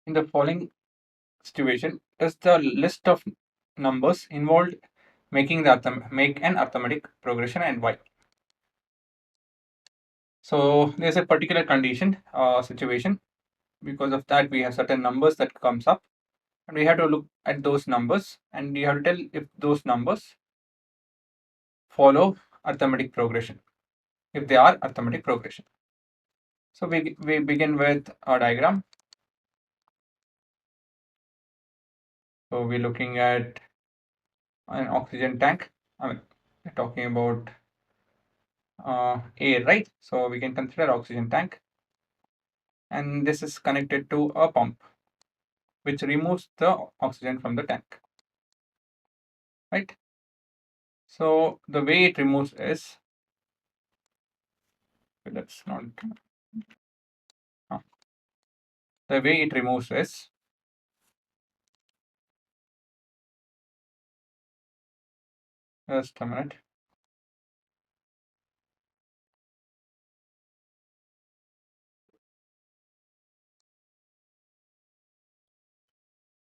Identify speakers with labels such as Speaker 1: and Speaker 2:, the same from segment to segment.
Speaker 1: In the following situation, is the list of numbers involved make an arithmetic progression, and why? So there's a particular condition situation. Because of that, we have certain numbers that comes up, and we have to look at those numbers, and we have to tell if those numbers follow arithmetic progression, if they are arithmetic progression. So we begin with our diagram. So we're looking at an oxygen tank. I mean, we're talking about air, right? So we can consider oxygen tank, and this is connected to a pump which removes the oxygen from the tank, right? So the way it removes is, let's not, the way it removes is, just a minute.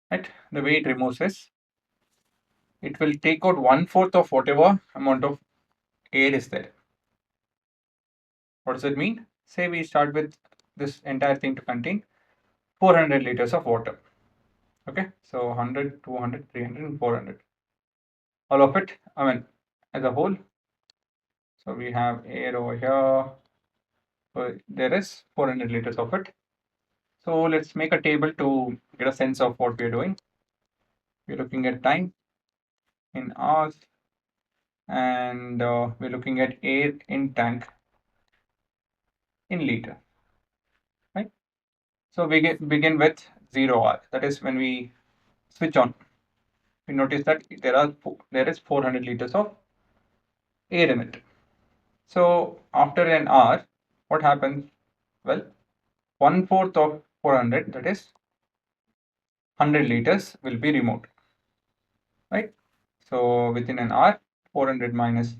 Speaker 1: Right, the way it removes is, it will take out 1/4 of whatever amount of air is there. What does it mean? Say we start with this entire thing to contain 400 liters of water. Okay, so 100, 200, 300, and 400. All of it, I mean, as a whole. So we have air over here. So there is 400 liters of it. So let's make a table to get a sense of what we're doing. We're looking at time in hours, and we're looking at air in tank in liter, right? So we begin with 0 hour. That is when we switch on. We notice that there is 400 liters of air in it. So after an hour, what happens? Well, 1/4 of 400, that is 100 liters, will be removed, right? So within an hour, 400 minus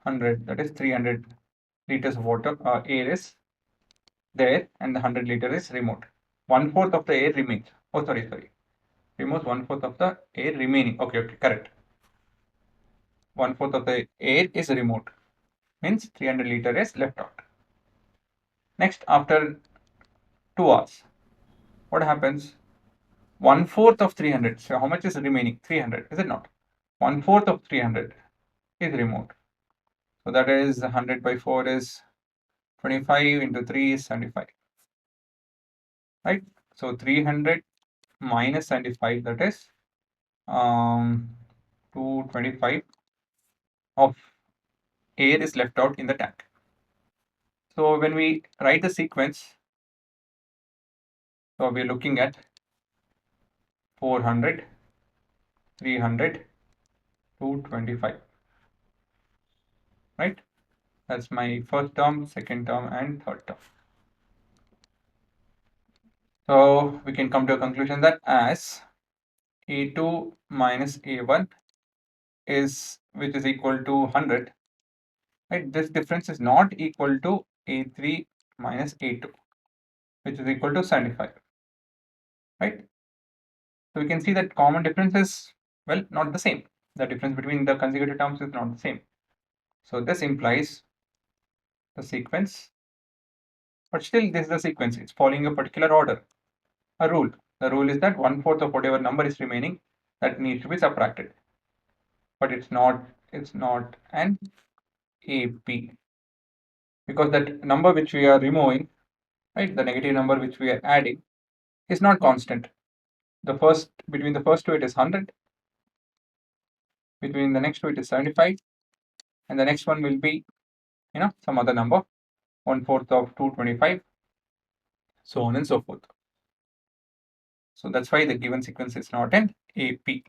Speaker 1: 100, that is 300 liters of water, air is there, and the 100 liter is removed. 1/4 of the air remains. Oh, sorry. Removes 1/4 of the air remaining. Okay, correct. 1/4 of the air is removed. Means 300 liter is left out. Next, after 2 hours, what happens? 1/4 of 300. So how much is remaining? 300, is it not? 1/4 of 300 is removed. So that is 100 by 4 is 25 into 3 is 75. Right? So 300 minus 75, that is 225 of air is left out in the tank. So when we write the sequence, so we're looking at 400, 300, 225, right? That's my first term, second term, and third term. So we can come to a conclusion that as A2 minus A1 is, which is equal to 100, right? This difference is not equal to A3 minus A2, which is equal to 75, right? So we can see that common difference is, well, not the same. The difference between the consecutive terms is not the same. So this implies the sequence, but still this is the sequence. It's following a particular order, a rule. The rule is that 1/4 of whatever number is remaining, that needs to be subtracted. But it's not an AP, because that number which we are removing, right, the negative number which we are adding, is not constant. Between the first two it is 100, between the next two it is 75, and the next one will be, some other number, 1/4 of 225, so on and so forth. So that's why the given sequence is not an AP.